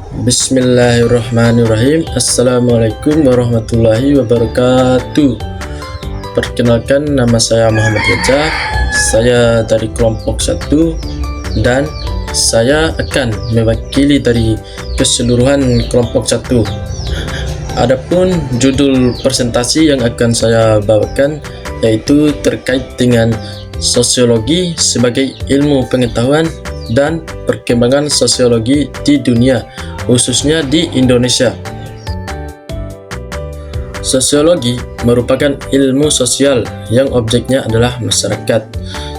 Bismillahirrahmanirrahim. Assalamualaikum warahmatullahi wabarakatuh. Perkenalkan, nama saya Muhammad Reza. Saya dari kelompok 1 dan saya akan mewakili dari keseluruhan kelompok 1. Adapun judul presentasi yang akan saya bawakan yaitu terkait dengan sosiologi sebagai ilmu pengetahuan dan perkembangan sosiologi di dunia, khususnya di Indonesia. Sosiologi merupakan ilmu sosial yang objeknya adalah masyarakat.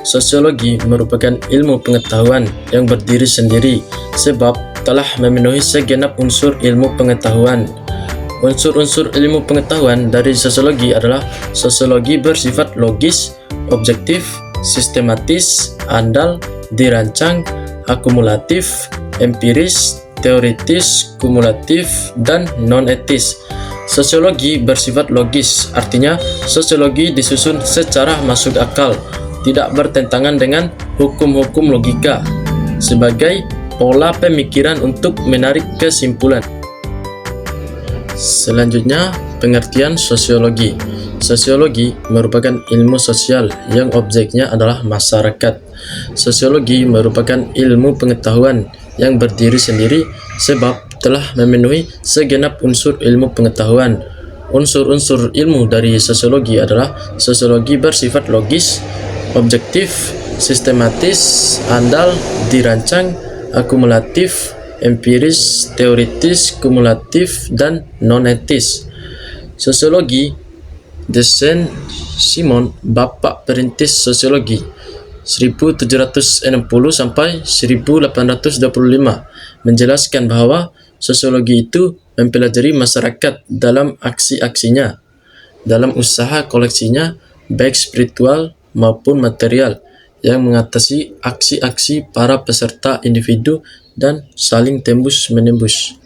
Sosiologi merupakan ilmu pengetahuan yang berdiri sendiri sebab telah memenuhi segenap unsur ilmu pengetahuan. Unsur-unsur ilmu pengetahuan dari sosiologi adalah sosiologi bersifat logis, objektif, sistematis, andal, dirancang, akumulatif, empiris, teoritis, kumulatif, dan non-etis. Sosiologi bersifat logis, artinya sosiologi disusun secara masuk akal, tidak bertentangan dengan hukum-hukum logika, sebagai pola pemikiran untuk menarik kesimpulan. Selanjutnya, pengertian sosiologi. Sosiologi merupakan ilmu sosial yang objeknya adalah masyarakat. Sosiologi merupakan ilmu pengetahuan yang berdiri sendiri sebab telah memenuhi segenap unsur ilmu pengetahuan. Unsur-unsur ilmu dari sosiologi adalah sosiologi bersifat logis, objektif, sistematis, andal, dirancang, akumulatif, empiris, teoritis, kumulatif, dan non-etis. Sosiologi de Saint-Simon, bapak perintis sosiologi 1760 sampai 1825, menjelaskan bahwa sosiologi itu mempelajari masyarakat dalam aksi-aksinya, dalam usaha koleksinya, baik spiritual maupun material, yang mengatasi aksi-aksi para peserta individu dan saling tembus-menembus.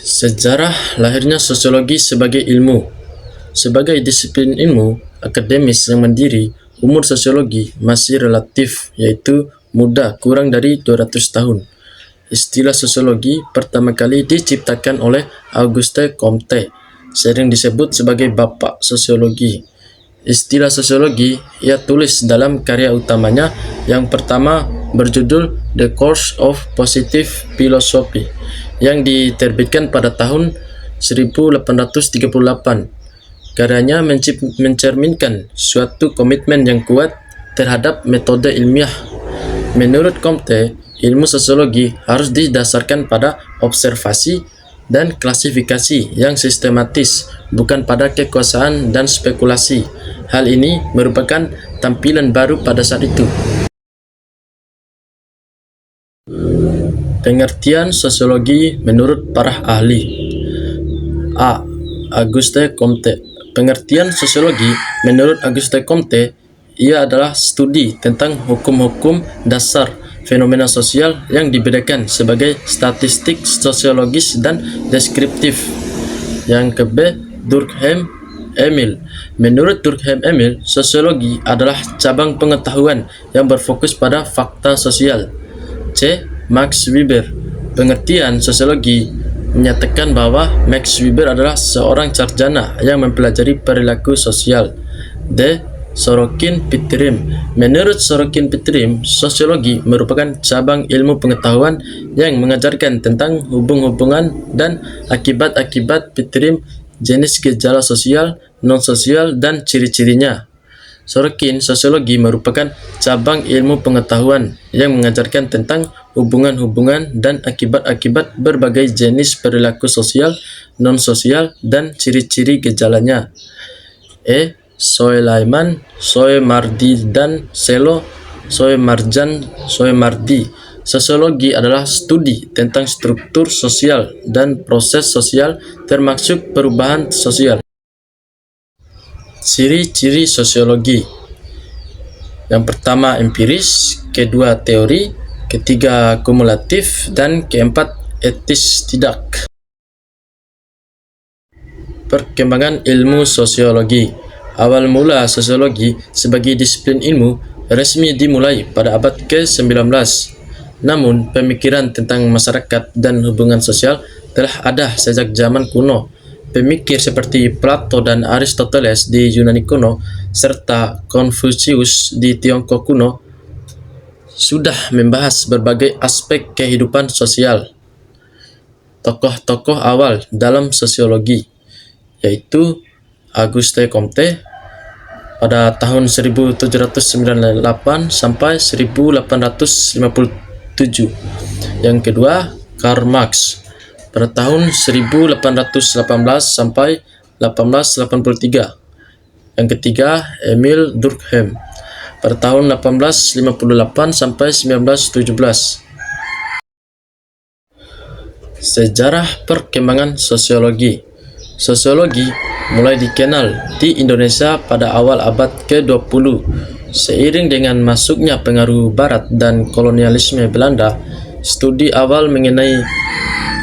Sejarah lahirnya sosiologi sebagai ilmu. Sebagai disiplin ilmu akademis yang mandiri, umur sosiologi masih relatif, yaitu muda, kurang dari 200 tahun. Istilah sosiologi pertama kali diciptakan oleh Auguste Comte, sering disebut sebagai bapak sosiologi. Istilah sosiologi ia tulis dalam karya utamanya yang pertama berjudul The Course of Positive Philosophy yang diterbitkan pada tahun 1838. Karyanya mencerminkan suatu komitmen yang kuat terhadap metode ilmiah. Menurut Comte, ilmu sosiologi harus didasarkan pada observasi dan klasifikasi yang sistematis, bukan pada kekuasaan dan spekulasi. Hal ini merupakan tampilan baru pada saat itu. Pengertian sosiologi menurut para ahli. A. Auguste Comte. Pengertian sosiologi menurut Auguste Comte, ia adalah studi tentang hukum-hukum dasar fenomena sosial yang dibedakan sebagai statistik, sosiologis, dan deskriptif. Yang ke B. Durkheim Emil. Menurut Durkheim Emil, sosiologi adalah cabang pengetahuan yang berfokus pada fakta sosial. C. Max Weber. Pengertian sosiologi menyatakan bahwa Max Weber adalah seorang sarjana yang mempelajari perilaku sosial. D. Sorokin Petrim. Menurut Sorokin Petrim, sosiologi merupakan cabang ilmu pengetahuan yang mengajarkan tentang hubung-hubungan dan akibat-akibat Petrim, jenis gejala sosial, non-sosial, dan ciri-cirinya. Sorokin, sosiologi merupakan cabang ilmu pengetahuan yang mengajarkan tentang hubungan-hubungan dan akibat-akibat berbagai jenis perilaku sosial, non-sosial, dan ciri-ciri gejalanya. E. Soleiman, Soemardi, dan Selo Soemardi. Sosiologi adalah studi tentang struktur sosial dan proses sosial, termasuk perubahan sosial. Ciri-ciri sosiologi. Yang pertama empiris, kedua teori, ketiga kumulatif, dan keempat etis tidak. Perkembangan ilmu sosiologi. Awal mula sosiologi sebagai disiplin ilmu resmi dimulai pada abad ke-19 Namun, pemikiran tentang masyarakat dan hubungan sosial telah ada sejak zaman kuno. Pemikir seperti Plato dan Aristoteles di Yunani kuno, serta Konfusius di Tiongkok kuno, sudah membahas berbagai aspek kehidupan sosial. Tokoh-tokoh awal dalam sosiologi yaitu Auguste Comte pada tahun 1798 sampai 1857. Yang kedua, Karl Marx pada tahun 1818 sampai 1883. Yang ketiga, Emil Durkheim pada tahun 1858 sampai 1917. Sejarah perkembangan sosiologi. Sosiologi mulai dikenal di Indonesia pada awal abad ke-20. Seiring dengan masuknya pengaruh Barat dan kolonialisme Belanda, studi awal mengenai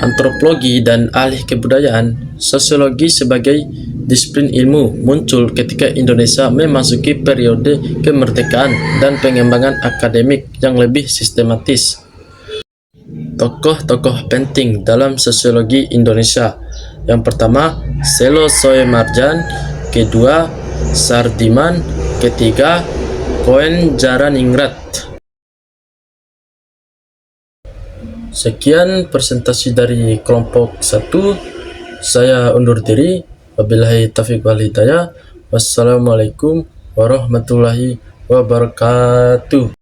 antropologi dan ahli kebudayaan, sosiologi sebagai disiplin ilmu muncul ketika Indonesia memasuki periode kemerdekaan dan pengembangan akademik yang lebih sistematis. Tokoh-tokoh penting dalam sosiologi Indonesia. Yang pertama, Selo Soemarjan, kedua, Sardiman, ketiga, Koen Jaraningrat. Sekian presentasi dari kelompok 1. Saya undur diri. Wabillahi taufiq wal hidayah. Wassalamualaikum warahmatullahi wabarakatuh.